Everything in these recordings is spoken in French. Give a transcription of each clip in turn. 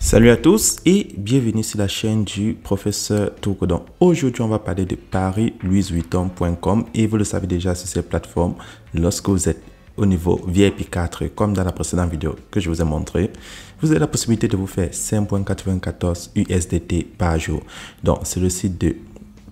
Salut à tous et bienvenue sur la chaîne du professeur Togo. Donc aujourd'hui on va parler de paris-louis-vuitton.com et vous le savez déjà sur cette plateforme, lorsque vous êtes au niveau VIP 4 comme dans la précédente vidéo que je vous ai montré, vous avez la possibilité de vous faire 5,94 USDT par jour. Donc c'est le site de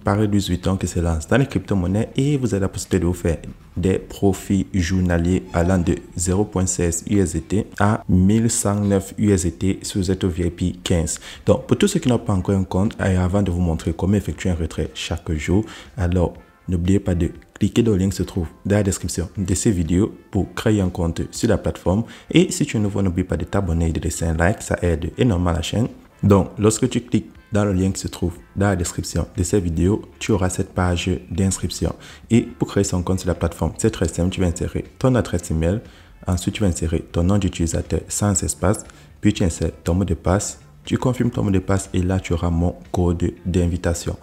Paris-Louis-Vuitton qui se lance dans les crypto-monnaies et vous avez la possibilité de vous faire des profits journaliers allant de 0,16 USDT à 1109 USDT si vous êtes au VIP 15. Donc pour tous ceux qui n'ont pas encore un compte, et avant de vous montrer comment effectuer un retrait chaque jour, alors n'oubliez pas de cliquer dans le lien qui se trouve dans la description de ces vidéos pour créer un compte sur la plateforme. Et si tu es nouveau, n'oublie pas de t'abonner et de laisser un like, ça aide énormément la chaîne. Donc lorsque tu cliques dans le lien qui se trouve dans la description de cette vidéo, tu auras cette page d'inscription. Et pour créer son compte sur la plateforme, c'est très simple. Tu vas insérer ton adresse email. Ensuite, tu vas insérer ton nom d'utilisateur sans espace. Puis, tu insères ton mot de passe. Tu confirmes ton mot de passe et là, tu auras mon code d'invitation.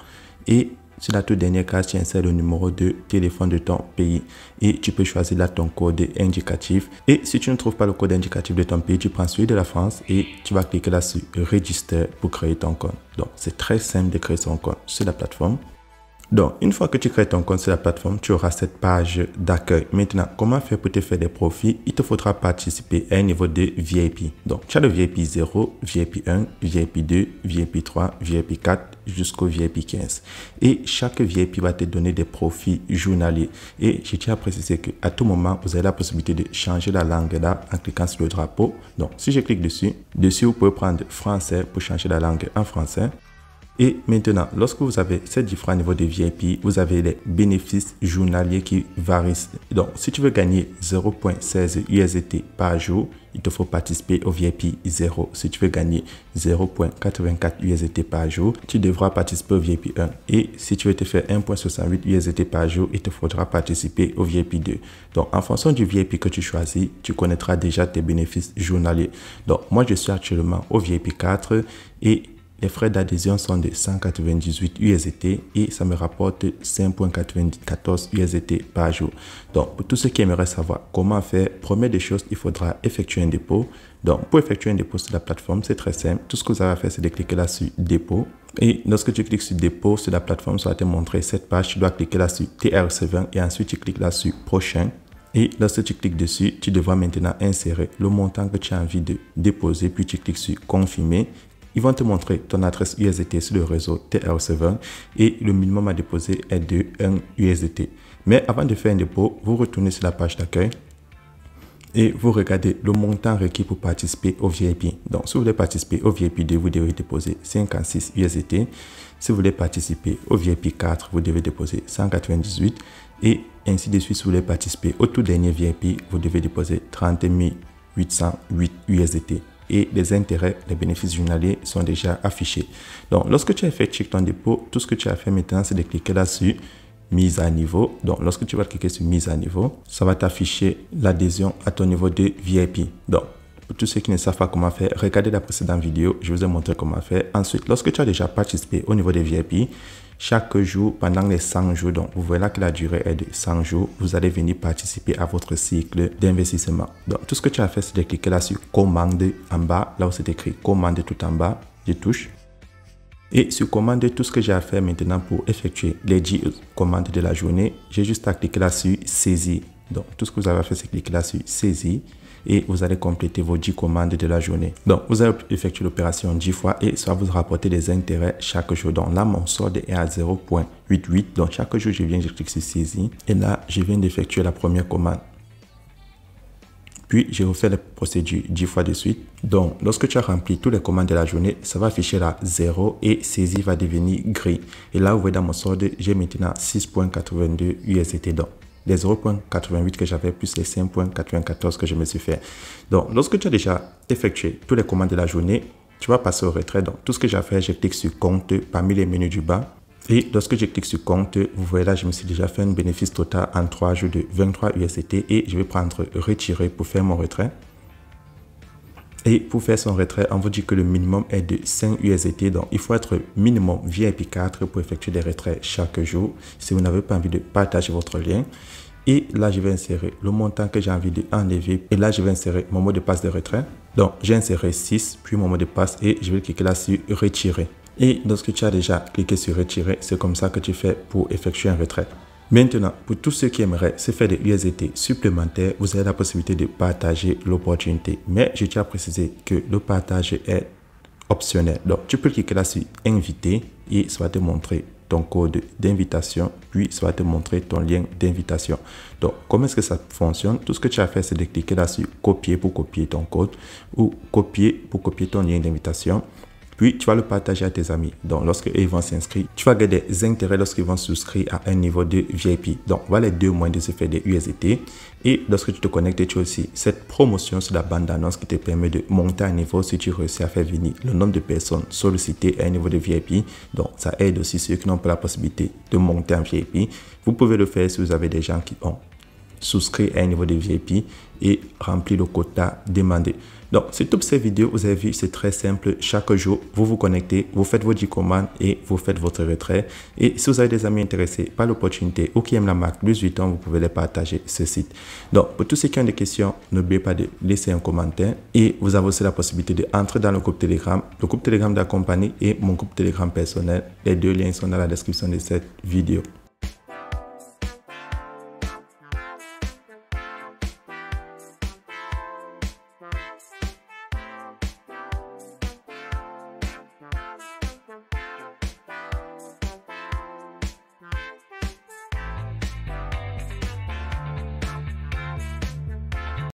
Et sur la toute dernière case, tu insères le numéro de téléphone de ton pays et tu peux choisir là ton code indicatif. Et si tu ne trouves pas le code indicatif de ton pays, tu prends celui de la France et tu vas cliquer là sur Register pour créer ton compte. Donc, c'est très simple de créer son compte sur la plateforme. Donc, une fois que tu crées ton compte sur la plateforme, tu auras cette page d'accueil. Maintenant, comment faire pour te faire des profits? Il te faudra participer à un niveau de VIP. Donc, tu as le VIP 0, VIP 1, VIP 2, VIP 3, VIP 4 jusqu'au VIP 15. Et chaque VIP va te donner des profits journaliers. Et je tiens à préciser qu'à tout moment, vous avez la possibilité de changer la langue là en cliquant sur le drapeau. Donc, si je clique dessus, vous pouvez prendre français pour changer la langue en français. Et maintenant, lorsque vous avez ces différents niveaux de VIP, vous avez les bénéfices journaliers qui varient. Donc, si tu veux gagner 0,16 USDT par jour, il te faut participer au VIP 0. Si tu veux gagner 0,84 USDT par jour, tu devras participer au VIP 1. Et si tu veux te faire 1,68 USDT par jour, il te faudra participer au VIP 2. Donc, en fonction du VIP que tu choisis, tu connaîtras déjà tes bénéfices journaliers. Donc, moi, je suis actuellement au VIP 4 et les frais d'adhésion sont de 198 USDT et ça me rapporte 5,94 USDT par jour. Donc, pour tous ceux qui aimeraient savoir comment faire, première des choses, il faudra effectuer un dépôt. Donc, pour effectuer un dépôt sur la plateforme, c'est très simple. Tout ce que vous avez à faire, c'est de cliquer là sur dépôt. Et lorsque tu cliques sur dépôt sur la plateforme, ça va te montrer cette page. Tu dois cliquer là sur TR7 et ensuite tu cliques là sur prochain. Et lorsque tu cliques dessus, tu devras maintenant insérer le montant que tu as envie de déposer. Puis tu cliques sur confirmer. Ils vont te montrer ton adresse USDT sur le réseau TR7 et le minimum à déposer est de 1 USDT. Mais avant de faire un dépôt, vous retournez sur la page d'accueil et vous regardez le montant requis pour participer au VIP. Donc, si vous voulez participer au VIP 2, vous devez déposer 56 USDT. Si vous voulez participer au VIP 4, vous devez déposer 198 et ainsi de suite. Si vous voulez participer au tout dernier VIP, vous devez déposer 30 808 USDT. Et les intérêts, les bénéfices journaliers sont déjà affichés. Donc, lorsque tu as effectué ton dépôt, tout ce que tu as fait maintenant, c'est de cliquer là sur mise à niveau. Donc, lorsque tu vas cliquer sur mise à niveau, ça va t'afficher l'adhésion à ton niveau de VIP. Donc, pour tous ceux qui ne savent pas comment faire, regardez la précédente vidéo, je vous ai montré comment faire. Ensuite, lorsque tu as déjà participé au niveau des VIP, chaque jour, pendant les 100 jours, donc vous voyez là que la durée est de 100 jours, vous allez venir participer à votre cycle d'investissement. Donc, tout ce que tu as fait, c'est de cliquer là sur commande en bas, là où c'est écrit commande tout en bas, je touche. Et sur commande, tout ce que j'ai à faire maintenant pour effectuer les 10 commandes de la journée, j'ai juste à cliquer là sur saisir. Donc, tout ce que vous avez à faire, c'est cliquer là sur saisir. Et vous allez compléter vos 10 commandes de la journée. Donc, vous allez effectuer l'opération 10 fois et ça va vous rapporter des intérêts chaque jour. Donc là, mon solde est à 0,88. Donc, chaque jour, je clique sur saisie. Et là, je viens d'effectuer la première commande. Puis, je refais la procédure 10 fois de suite. Donc, lorsque tu as rempli toutes les commandes de la journée, ça va afficher là 0 et saisie va devenir gris. Et là, vous voyez dans mon solde, j'ai maintenant 6,82 USDT. Donc, les 0,88 que j'avais plus les 5,94 que je me suis fait. Donc, lorsque tu as déjà effectué toutes les commandes de la journée, tu vas passer au retrait. Donc, tout ce que j'ai fait, je clique sur compte parmi les menus du bas. Et lorsque je clique sur compte, vous voyez là, je me suis déjà fait un bénéfice total en 3 jours de 23 USDT et je vais prendre retirer pour faire mon retrait. Et pour faire son retrait, on vous dit que le minimum est de 5 USDT. Donc, il faut être minimum VIP 4 pour effectuer des retraits chaque jour. Si vous n'avez pas envie de partager votre lien. Et là, je vais insérer le montant que j'ai envie d'enlever. Et là, je vais insérer mon mot de passe de retrait. Donc, j'ai inséré 6, puis mon mot de passe et je vais cliquer là sur retirer. Et lorsque tu as déjà cliqué sur retirer, c'est comme ça que tu fais pour effectuer un retrait. Maintenant, pour tous ceux qui aimeraient se faire des USDT supplémentaires, vous avez la possibilité de partager l'opportunité. Mais je tiens à préciser que le partage est optionnel. Donc, tu peux cliquer là sur inviter et ça va te montrer ton code d'invitation, puis ça va te montrer ton lien d'invitation. Donc, comment est-ce que ça fonctionne? Tout ce que tu as fait, c'est de cliquer là sur copier pour copier ton code ou copier pour copier ton lien d'invitation. Puis, tu vas le partager à tes amis. Donc, lorsque ils vont s'inscrire, tu vas gagner des intérêts lorsqu'ils vont souscrire à un niveau de VIP. Donc, voilà les deux moyens de se faire des USDT. Et lorsque tu te connectes, tu as aussi cette promotion sur la bande d'annonce qui te permet de monter à un niveau si tu réussis à faire venir le nombre de personnes sollicitées à un niveau de VIP. Donc, ça aide aussi ceux qui n'ont pas la possibilité de monter en VIP. Vous pouvez le faire si vous avez des gens qui ont souscrit à un niveau de VIP et remplir le quota demandé. Donc, sur toutes ces vidéos, vous avez vu, c'est très simple. Chaque jour, vous vous connectez, vous faites vos 10 commandes et vous faites votre retrait. Et si vous avez des amis intéressés par l'opportunité ou qui aiment la marque Louis Vuitton, vous pouvez les partager ce site. Donc, pour tous ceux qui ont des questions, n'oubliez pas de laisser un commentaire et vous avez aussi la possibilité d'entrer dans le groupe Telegram de la compagnie et mon groupe Telegram personnel. Les deux liens sont dans la description de cette vidéo.